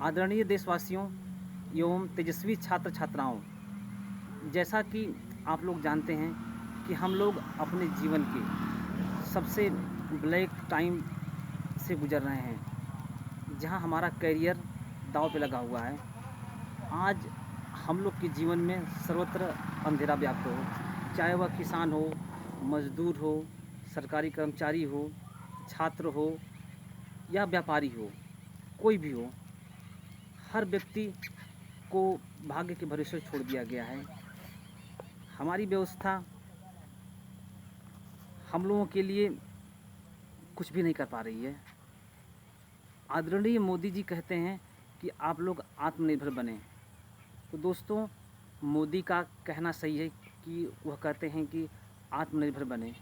आदरणीय देशवासियों एवं तेजस्वी छात्र छात्राओं, जैसा कि आप लोग जानते हैं कि हम लोग अपने जीवन के सबसे ब्लैक टाइम से गुजर रहे हैं, जहां हमारा करियर दांव पे लगा हुआ है। आज हम लोग के जीवन में सर्वत्र अंधेरा व्याप्त हो, चाहे वह किसान हो, मजदूर हो, सरकारी कर्मचारी हो, छात्र हो या व्यापारी हो, कोई भी हो, हर व्यक्ति को भाग्य के भरोसे छोड़ दिया गया है। हमारी व्यवस्था हम लोगों के लिए कुछ भी नहीं कर पा रही है। आदरणीय मोदी जी कहते हैं कि आप लोग आत्मनिर्भर बने। तो दोस्तों, मोदी का कहना सही है कि वह कहते हैं कि आत्मनिर्भर बने,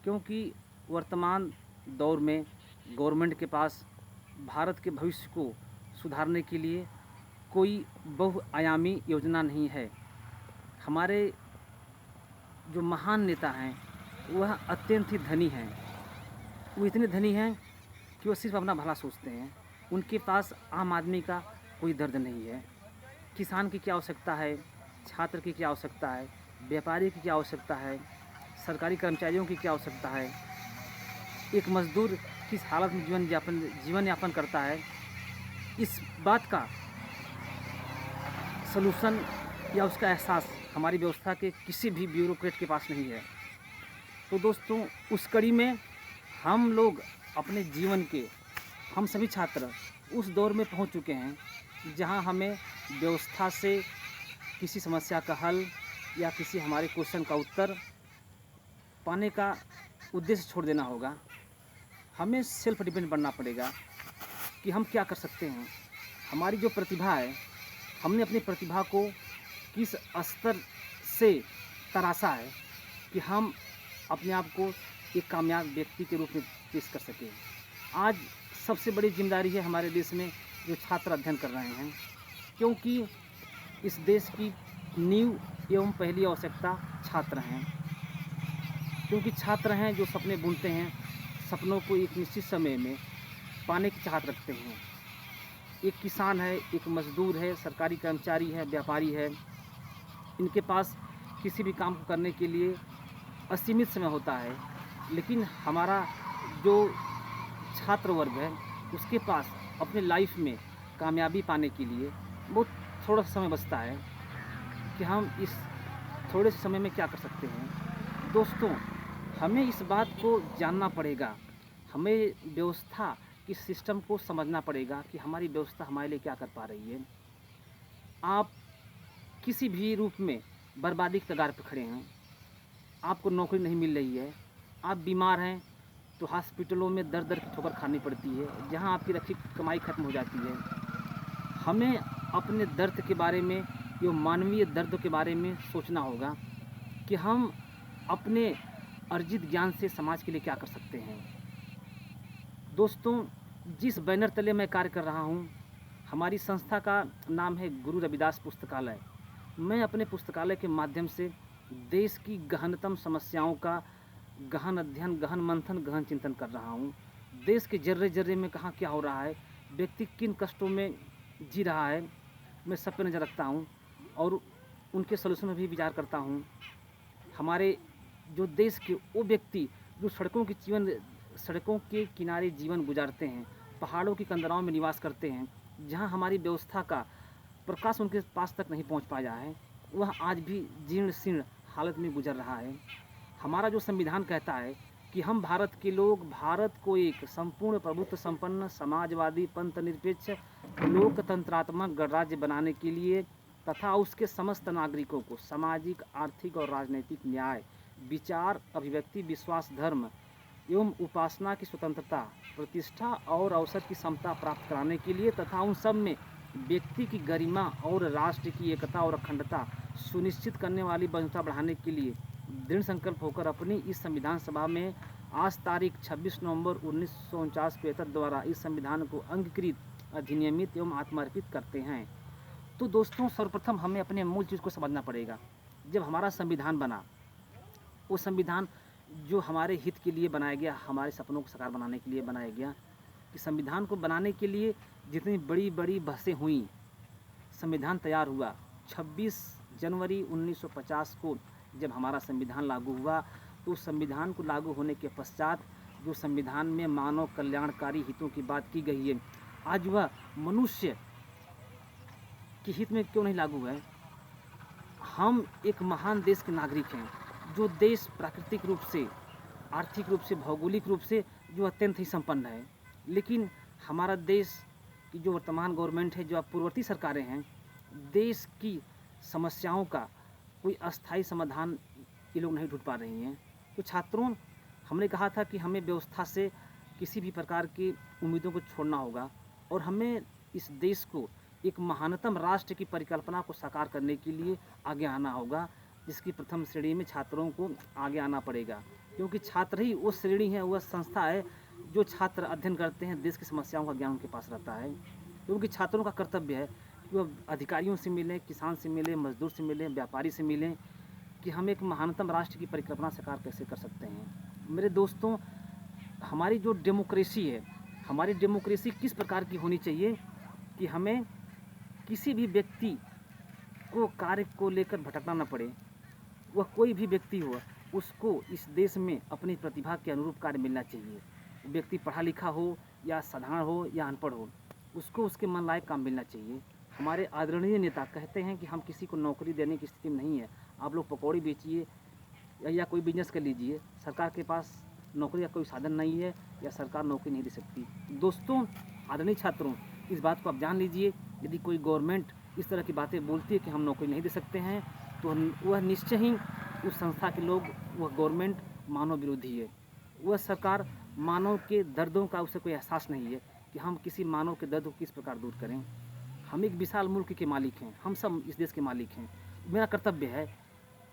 क्योंकि वर्तमान दौर में गवर्नमेंट के पास भारत के भविष्य को सुधारने के लिए कोई बहुआयामी योजना नहीं है। हमारे जो महान नेता हैं वह अत्यंत ही धनी हैं। वो इतने धनी हैं कि वो सिर्फ अपना भला सोचते हैं। उनके पास आम आदमी का कोई दर्द नहीं है। किसान की क्या आवश्यकता है, छात्र की क्या आवश्यकता है, व्यापारी की क्या आवश्यकता है, सरकारी कर्मचारियों की क्या आवश्यकता है, एक मजदूर किस हालत में जीवन यापन करता है, इस बात का सलूशन या उसका एहसास हमारी व्यवस्था के किसी भी ब्यूरोक्रेट के पास नहीं है। तो दोस्तों, उस कड़ी में हम लोग अपने जीवन के हम सभी छात्र उस दौर में पहुंच चुके हैं जहां हमें व्यवस्था से किसी समस्या का हल या किसी हमारे क्वेश्चन का उत्तर पाने का उद्देश्य छोड़ देना होगा। हमें सेल्फ डिपेंड बनना पड़ेगा कि हम क्या कर सकते हैं। हमारी जो प्रतिभा है, हमने अपनी प्रतिभा को किस स्तर से तराशा है कि हम अपने आप को एक कामयाब व्यक्ति के रूप में पेश कर सकें। आज सबसे बड़ी जिम्मेदारी है हमारे देश में जो छात्र अध्ययन कर रहे हैं, क्योंकि इस देश की नींव एवं पहली आवश्यकता छात्र हैं। क्योंकि छात्र हैं जो सपने बुनते हैं, सपनों को एक निश्चित समय में पाने की चाहत रखते हैं। एक किसान है, एक मजदूर है, सरकारी कर्मचारी है, व्यापारी है, इनके पास किसी भी काम को करने के लिए असीमित समय होता है। लेकिन हमारा जो छात्र वर्ग है उसके पास अपने लाइफ में कामयाबी पाने के लिए बहुत थोड़ा समय बचता है कि हम इस थोड़े से समय में क्या कर सकते हैं। दोस्तों, हमें इस बात को जानना पड़ेगा, हमें व्यवस्था इस सिस्टम को समझना पड़ेगा कि हमारी व्यवस्था हमारे लिए क्या कर पा रही है। आप किसी भी रूप में बर्बादी के कगार पर खड़े हैं, आपको नौकरी नहीं मिल रही है, आप बीमार हैं तो हॉस्पिटलों में दर दर की ठोकर खानी पड़ती है, जहां आपकी रखी कमाई खत्म हो जाती है। हमें अपने दर्द के बारे में, यो मानवीय दर्द के बारे में सोचना होगा कि हम अपने अर्जित ज्ञान से समाज के लिए क्या कर सकते हैं। दोस्तों, जिस बैनर तले मैं कार्य कर रहा हूँ, हमारी संस्था का नाम है गुरु रविदास पुस्तकालय। मैं अपने पुस्तकालय के माध्यम से देश की गहनतम समस्याओं का गहन अध्ययन, गहन मंथन, गहन चिंतन कर रहा हूँ। देश के जर्रे जर्रे में कहाँ क्या हो रहा है, व्यक्ति किन कष्टों में जी रहा है, मैं सब पे नज़र रखता हूँ और उनके सलूशन में भी विचार करता हूँ। हमारे जो देश के वो व्यक्ति जो सड़कों के किनारे जीवन गुजारते हैं, पहाड़ों की कंदराओं में निवास करते हैं, जहाँ हमारी व्यवस्था का प्रकाश उनके पास तक नहीं पहुँच पाया है, वह आज भी जीर्ण शीर्ण हालत में गुजर रहा है। हमारा जो संविधान कहता है कि हम भारत के लोग भारत को एक संपूर्ण प्रभुत्व संपन्न समाजवादी पंथ निरपेक्ष लोकतंत्रात्मक गणराज्य बनाने के लिए तथा उसके समस्त नागरिकों को सामाजिक, आर्थिक और राजनीतिक न्याय, विचार, अभिव्यक्ति, विश्वास, धर्म एवं उपासना की स्वतंत्रता, प्रतिष्ठा और अवसर की समता प्राप्त कराने के लिए तथा उन सब में व्यक्ति की गरिमा और राष्ट्र की एकता और अखंडता सुनिश्चित करने वाली बंधुता बढ़ाने के लिए दृढ़ संकल्प होकर अपनी इस संविधान सभा में आज तारीख 26 नवंबर 1949 को एतद द्वारा इस संविधान को अंगीकृत, अधिनियमित एवं आत्मर्पित करते हैं। तो दोस्तों, सर्वप्रथम हमें अपने मूल चीज़ को समझना पड़ेगा। जब हमारा संविधान बना, वो संविधान जो हमारे हित के लिए बनाया गया, हमारे सपनों को साकार बनाने के लिए बनाया गया, कि संविधान को बनाने के लिए जितनी बड़ी बड़ी बहसें हुई, संविधान तैयार हुआ। 26 जनवरी 1950 को जब हमारा संविधान लागू हुआ, तो उस संविधान को लागू होने के पश्चात जो संविधान में मानव कल्याणकारी हितों की बात की गई है, आज वह मनुष्य के हित में क्यों नहीं लागू है? हम एक महान देश के नागरिक हैं, जो देश प्राकृतिक रूप से, आर्थिक रूप से, भौगोलिक रूप से जो अत्यंत ही संपन्न है, लेकिन हमारा देश की जो वर्तमान गवर्नमेंट है, जो अब पूर्ववर्ती सरकारें हैं, देश की समस्याओं का कोई अस्थायी समाधान ये लोग नहीं ढूंढ पा रही हैं। तो छात्रों, हमने कहा था कि हमें व्यवस्था से किसी भी प्रकार की उम्मीदों को छोड़ना होगा और हमें इस देश को एक महानतम राष्ट्र की परिकल्पना को साकार करने के लिए आगे आना होगा, जिसकी प्रथम श्रेणी में छात्रों को आगे आना पड़ेगा, क्योंकि छात्र ही वो श्रेणी है, वह संस्था है जो छात्र अध्ययन करते हैं, देश की समस्याओं का ज्ञान उनके पास रहता है। क्योंकि छात्रों का कर्तव्य है कि वह अधिकारियों से मिलें, किसान से मिलें, मजदूर से मिलें, व्यापारी से मिलें, कि हम एक महानतम राष्ट्र की परिकल्पना साकार कैसे कर सकते हैं। मेरे दोस्तों, हमारी जो डेमोक्रेसी है, हमारी डेमोक्रेसी किस प्रकार की होनी चाहिए कि हमें किसी भी व्यक्ति को कार्य को लेकर भटकना न पड़े। वह कोई भी व्यक्ति हो, उसको इस देश में अपनी प्रतिभा के अनुरूप कार्य मिलना चाहिए। व्यक्ति पढ़ा लिखा हो या साधारण हो या अनपढ़ हो, उसको उसके मन लायक काम मिलना चाहिए। हमारे आदरणीय नेता कहते हैं कि हम किसी को नौकरी देने की स्थिति में नहीं है, आप लोग पकौड़ी बेचिए या कोई बिजनेस कर लीजिए, सरकार के पास नौकरी का कोई साधन नहीं है या सरकार नौकरी नहीं दे सकती। दोस्तों, आदरणीय छात्रों, इस बात को आप जान लीजिए, यदि कोई गवर्नमेंट इस तरह की बातें बोलती है कि हम नौकरी नहीं दे सकते हैं, तो वह निश्चय ही उस संस्था के लोग, वह गवर्नमेंट मानव विरोधी है। वह सरकार मानव के दर्दों का उसे कोई एहसास नहीं है कि हम किसी मानव के दर्द को किस प्रकार दूर करें। हम एक विशाल मुल्क के मालिक हैं, हम सब इस देश के मालिक हैं। मेरा कर्तव्य है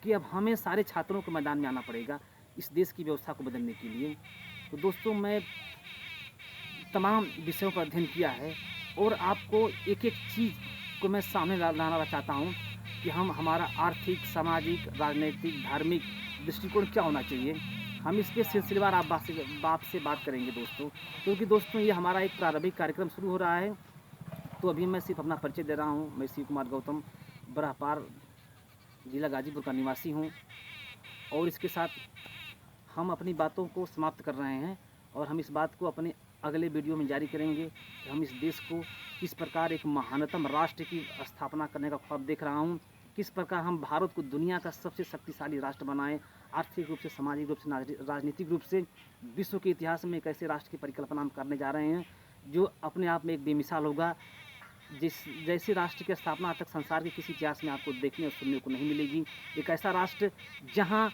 कि अब हमें सारे छात्रों को मैदान में आना पड़ेगा इस देश की व्यवस्था को बदलने के लिए। तो दोस्तों, मैं तमाम विषयों पर अध्ययन किया है और आपको एक एक चीज़ को मैं सामने लाना चाहता हूँ कि हमारा आर्थिक, सामाजिक, राजनीतिक, धार्मिक दृष्टिकोण क्या होना चाहिए। हम इसके सिलसिलेवार आप से बात करेंगे दोस्तों, क्योंकि दोस्तों ये हमारा एक प्रारंभिक कार्यक्रम शुरू हो रहा है। तो अभी मैं सिर्फ अपना परिचय दे रहा हूँ। मैं शिव कुमार गौतम, बराहपार, जिला गाजीपुर का निवासी हूँ, और इसके साथ हम अपनी बातों को समाप्त कर रहे हैं और हम इस बात को अपने अगले वीडियो में जारी करेंगे कि हम इस देश को किस प्रकार एक महानतम राष्ट्र की स्थापना करने का ख्वाब देख रहा हूँ, किस प्रकार हम भारत को दुनिया का सबसे शक्तिशाली राष्ट्र बनाएं, आर्थिक रूप से, सामाजिक रूप से, राजनीतिक रूप से विश्व के इतिहास में एक ऐसे राष्ट्र की परिकल्पना हम करने जा रहे हैं जो अपने आप में एक बेमिसाल होगा। जैसे राष्ट्र की स्थापना आज तक संसार के किसी इतिहास में आपको देखने और सुनने को नहीं मिलेगी। एक ऐसा राष्ट्र जहां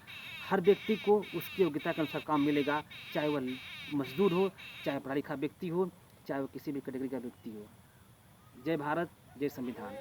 हर व्यक्ति को उसकी योग्यता के अनुसार काम मिलेगा, चाहे वह मजदूर हो, चाहे पढ़ा लिखा व्यक्ति हो, चाहे वह किसी भी कैटेगरी का व्यक्ति हो। जय भारत, जय संविधान।